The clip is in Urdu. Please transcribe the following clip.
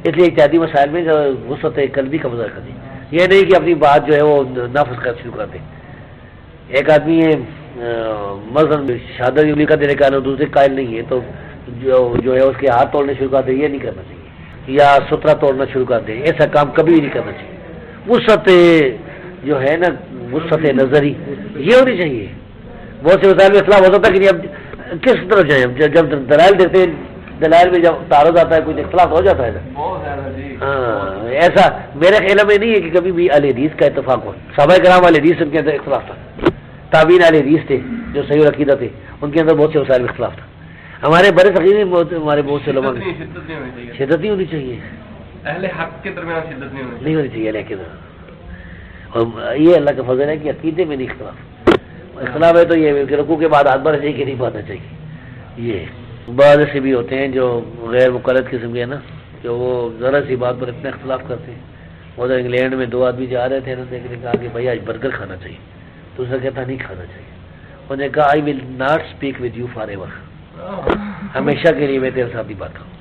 اس لیے اجتہادی مسائل میں وسعت قلبی کا مظاہرہ کریں، یہ نہیں کہ اپنی بات جو ہے وہ نافذ کر شروع کر دیں۔ ایک آدمی ہے مثلاً شہادت انگلی کا دینے کا دوسرے قائل نہیں ہے تو جو ہے اس کے ہاتھ توڑنے شروع کر دیں، یہ نہیں کرنا چاہیے، یا سترہ توڑنا شروع کر دیں، ایسا کام کبھی بھی نہیں کرنا چاہیے۔ وسعت جو ہے نا، وسعت نظری یہ ہونی چاہیے۔ بہت سے مسائل میں اختلاف ہو سکتا ہے کہ نہیں، اب کس طرح جائیں، جب دلائل دیتے ہیں، دلائل میں جب تعارض آتا ہے کوئی اختلاف ہو جاتا ہے نا۔ ہاں، ایسا میرے خیال میں نہیں ہے کہ کبھی بھی اہل حدیث کا اتفاق ہو۔ صحابہ کرام اہل حدیث ان کے اندر اختلاف تھا، تابعین اہل حدیث تھے جو صحیح العقیدہ تھے، ان کے اندر بہت سے مسائل میں اختلاف تھا۔ ہمارے بڑے صغیر میں ہمارے بہت سے علماء میں شدت نہیں ہونی چاہیے، اہل حق کے درمیان شدت نہیں ہونی چاہیے، لیکن اور یہ اللہ کا فضل ہے کہ عقیدے میں نہیں اختلاف ہے تو یہ کہ رکوع کے بعد ہاتھ بڑھنا چاہیے کہ نہیں بڑھنا چاہیے۔ یہ بعض ایسے بھی ہوتے ہیں جو غیر مقلد قسم کے ہیں نا، کہ وہ ذرا سی بات پر اتنا اختلاف کرتے ہیں۔ ادھر انگلینڈ میں دو آدمی جا رہے تھے نا، دیکھنے کہا کہ بھائی آج برگر کھانا چاہیے، دوسرا کہتا نہیں کھانا چاہیے۔ انہوں نے کہا I will not speak with you forever, ہمیشہ کے لیے میں تیرے ساتھ ہی بات کروں۔